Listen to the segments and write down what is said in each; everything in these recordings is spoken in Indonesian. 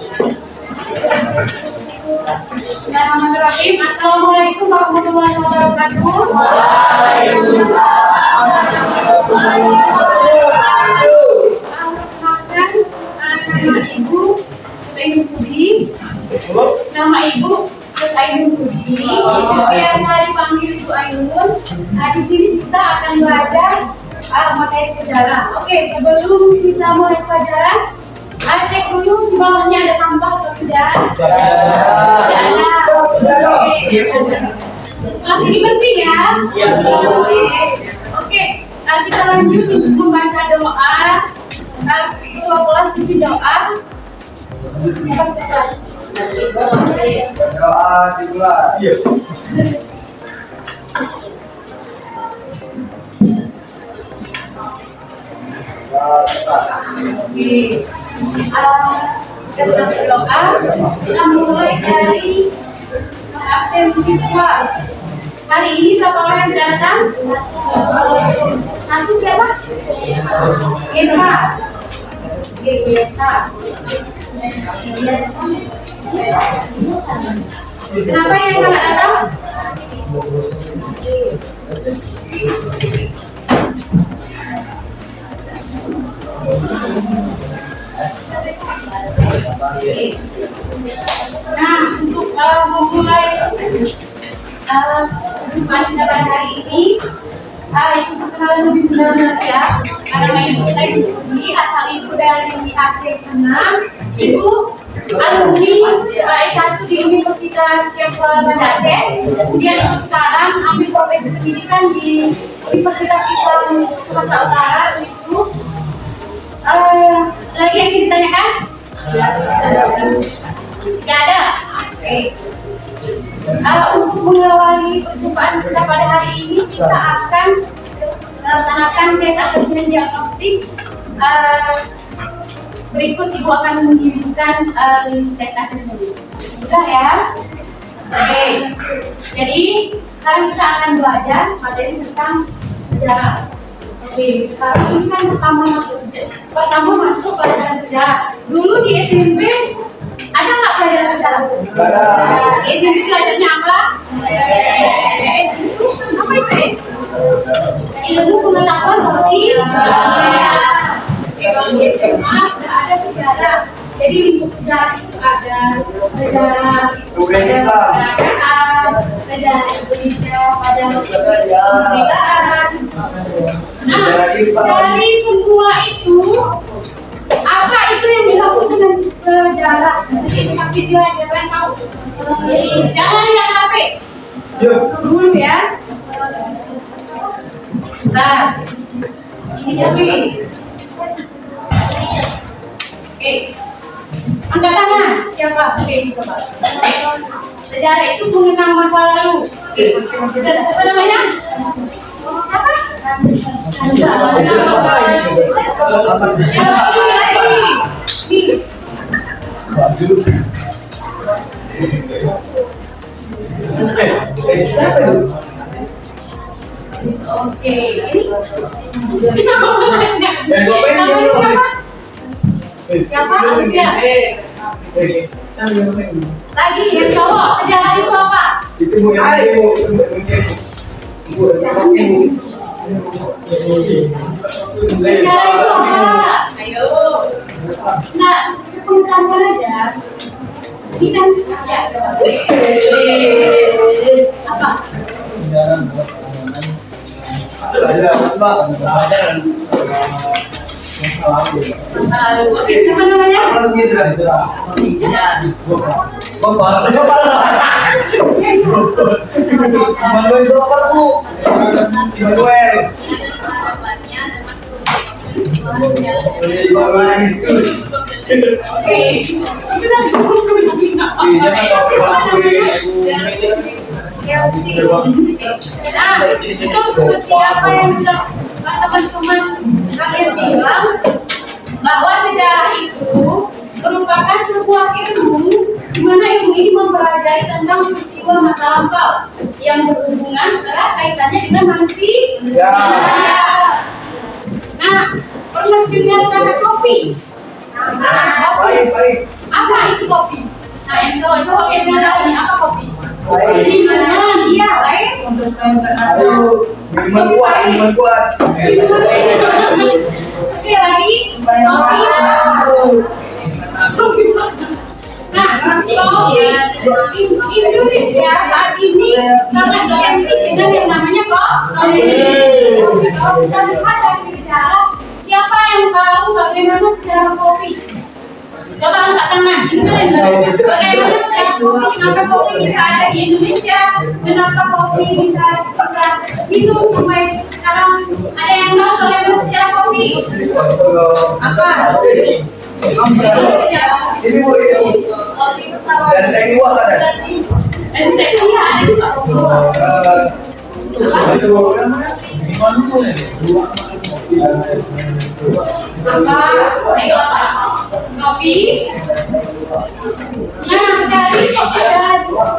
Bismillahirrahmanirrahim. Assalamualaikum warahmatullahi wabarakatuh. Waalaikumsalam warahmatullahi wabarakatuh. Perkenalkan, nama Ibu Ainun Budi. Nama Ibu Ainun Budi. Biasa dipanggil Ibu Ainun. Nah, di sini kita akan belajar materi sejarah. Oke, sebelum kita mulai pelajaran, cek dulu di bawahnya ada sampah atau tidak. Kelas ini bersih ya. Oke, kita lanjut untuk membaca doa. Ketua kelas itu doa. Doa dimulai. Oke, kita sudah berdoa. Kita mulai dari absen siswa. Hari ini berapa orang yang datang? Satu siapa? Esa. Oke, Esa. Kenapa yang sangat datang? Nah, untuk memulai perjumpaan kita pada hari ini, Ibu perkenalan lebih benar ya. Nama Ibu kita Ibu Budi, asal Ibu dari Aceh Tengah. Ibu alumni S1 di Universitas Banda Aceh. Kemudian Ibu sekarang ambil profesi pendidikan di Universitas Islam Sumatera Utara, UISU. Lagi yang ingin ditanyakan? Tidak ada? Oke. Untuk mengawali perjumpaan kita pada hari ini, kita akan melaksanakan tes asesmen diagnostik. Berikut Ibu akan mengirimkan tes asesmen ini. Sudah ya? Oke. Jadi sekarang kita akan belajar materi tentang sejarah. Oke, sekarang ini kan pertama masuk pelajaran sejarah. Dulu di SMP ada nggak pelajaran sejarah? Ada. Di SMP belajarnya apa? Apa itu ya? Ilmu pengetahuan sosial. Di SMA tidak ada sejarah. Jadi lingkup sejarah itu ada sejarah kerajaan, sejarah Indonesia pada kemerdekaan. Nah, dari semua itu, apa itu yang dimaksud dengan sejarah? Nanti kasih dia jangan tahu. Jangan lihat HP. Dulu ya. Nah, ini habis. Oke. Angkat tangan. Siapa? Oke, coba. Sejarah itu mengenang masa lalu. Apa namanya? Siapa? Oke, ini siapa? Lagi yang cowok, sejarah itu apa? Sejarah itu apa? Ayo. Nah, sepengetahuan aja. Ini kan ya. Apa? Masa lalu. Oke, siapa namanya? Nah, itu seperti apa yang sudah teman-teman kalian bilang, bahwa sejarah itu merupakan sebuah ilmu di mana ilmu ini mempelajari tentang peristiwa masa lampau yang berhubungan erat kaitannya dengan manusia. Nah, pernah dengar kata kopi? Baik. Apa itu Di mana dia, right? Ayo, minuman kuat. Oke lagi, kopi. Nah, kalau Indonesia saat ini sangat identik dengan yang namanya kopi. Kalau kita lihat dari sejarah, siapa yang tahu bagaimana sejarah kopi? Coba angkat tangan. Bagaimana sejarah kopi? Kenapa kopi bisa ada di Indonesia? Kenapa kopi bisa kita minum sampai sekarang? Ada yang tahu bagaimana sejarah kopi? Apa? Ini Bu, ini. Dan teh buah ada. Dan teh buah ada juga. Apa? Kopi. Nah,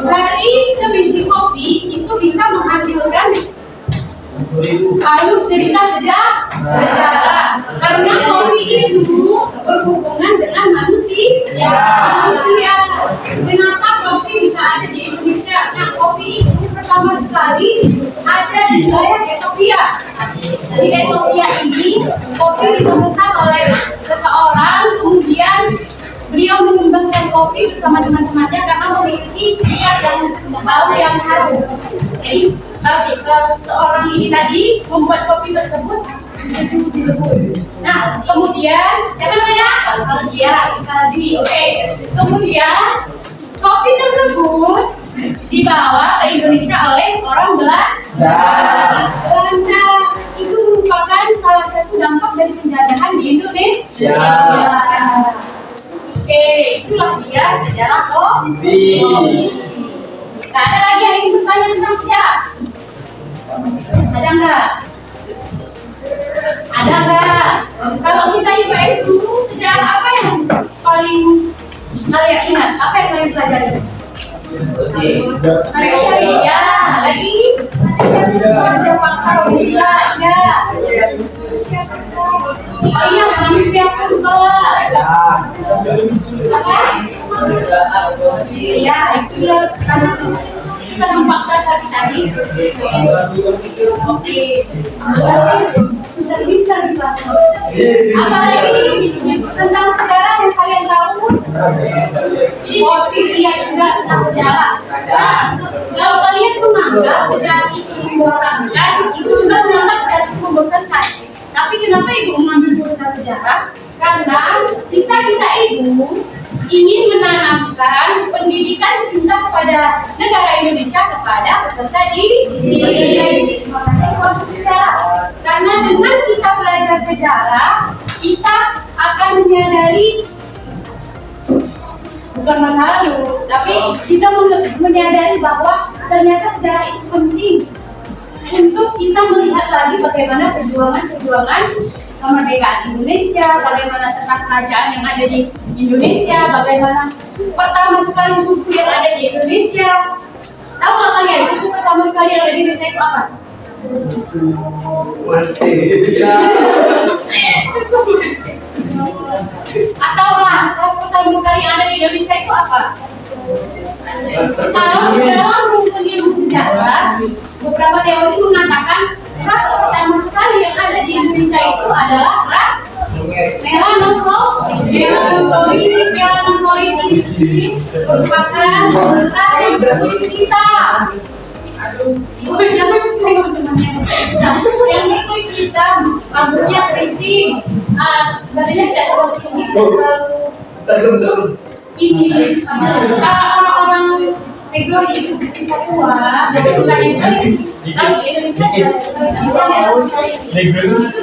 dari sebiji kopi itu bisa menghasilkan cerita sejarah. Karena kopi itu berhubungan dengan manusia. Kenapa kopi bisa ada di Indonesia? Nah, kopi itu pertama sekali ada di wilayah Ethiopia. Di Ethiopia ini kopi ditemukan oleh seseorang, kemudian beliau mengembangkan kopi bersama teman-temannya karena memiliki ciri khas yang bau yang harum. Jadi seorang ini tadi membuat kopi tersebut disebut direbus. Nah, kemudian siapa namanya? Aldi. Oke. Kemudian kopi tersebut dibawa ke Indonesia oleh orang Belanda. Itu merupakan salah satu dampak dari penjajahan di Indonesia. Oke, itulah dia sejarah kopi. Nah, ada lagi yang ingin bertanya tentang sejarah? Ada nggak? Kalau kita IPS dulu, sejarah apa yang paling kalian ingat? Apa yang kalian pelajari? Ya, lagi kerja paksa Indonesia, ya. Oh iya, manusia purba. Apa? Iya, itu ya. Kita memaksa tadi. Oke. Sudah pintar di kelas. Apalagi tentang sejarah yang kalian tahu? Iya juga tentang sejarah. Nah, kalau kalian menganggap sejarah itu membosankan, itu juga menganggap sejarah itu membosankan. Tapi kenapa ibu mengambil jurusan sejarah? Karena cita-cita ibu ingin menanamkan pendidikan cinta kepada negara Indonesia kepada peserta didik. Makanya suatu sejarah. Karena dengan kita belajar sejarah, kita akan menyadari bukan masa lalu, tapi kita menyadari bahwa ternyata sejarah itu penting untuk kita melihat lagi bagaimana perjuangan kemerdekaan Indonesia, bagaimana tentang kerajaan yang ada di Indonesia, bagaimana pertama sekali suku yang ada di Indonesia. Tahu nggak kalian suku pertama sekali yang ada di Indonesia itu apa? Atau ras pertama sekali yang ada di Indonesia itu apa? Kalau di dalam rumpun ilmu sejarah, beberapa teori mengatakan ras pertama sekali yang ada di Indonesia itu adalah ras Melanosoid merupakan ras yang berkulit hitam. Jangan teman-temannya. Yang berkulit hitam, rambutnya keriting, badannya tidak terlalu tinggi, terlalu ini. Orang-orang negro itu Papua, bukan kalau di Indonesia itu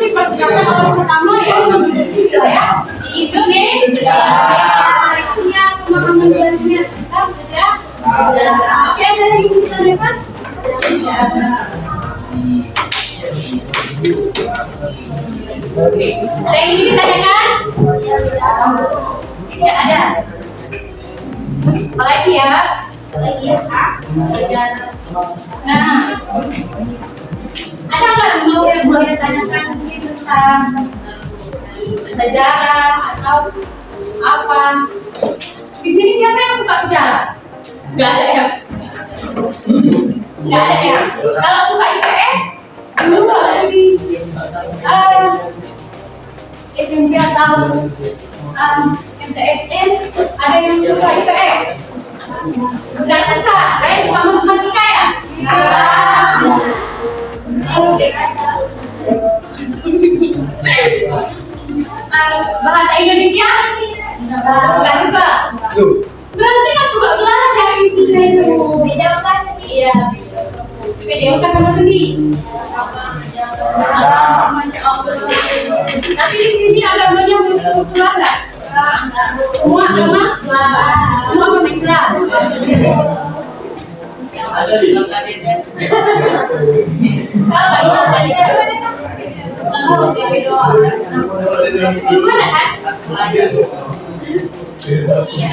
diperkirakan orang pertama yang ya di Indonesia. Punya pemahaman belajarnya tentang sejarah. Oke, ada lagi kita lihat. Oke, ada yang ingin ditanyakan? Tidak ada. Apalagi ya? Nah, ada nggak mau yang boleh tanyakan mungkin tentang sejarah atau apa? Di sini siapa yang suka sejarah? Nggak ada ya? Nggak ada ya. Kalau suka IPS, dulu ada di SMP atau MTSN ada yang suka IPS. Nggak suka, kayak suka matematika ya? Bahasa Indonesia? Enggak juga. Berarti nggak suka belajar itu. Iya. PDOK sama seni. Masya Allah. Tapi di sini agamanya multikultural nggak? Semua agama, semua agama Islam. Ada di sana kan? Kalau Islam tadi selalu dia doa. Gimana kan? Iya.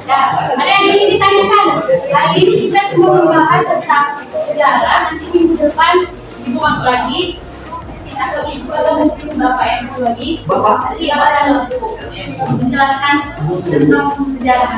Nah, ada yang ingin ditanyakan. Hari ini kita semua membahas tentang sejarah. Nanti minggu depan ibu masuk lagi. Atau ibu atau mungkin bapak yang satu lagi. Jadi akan menjelaskan tentang sejarah.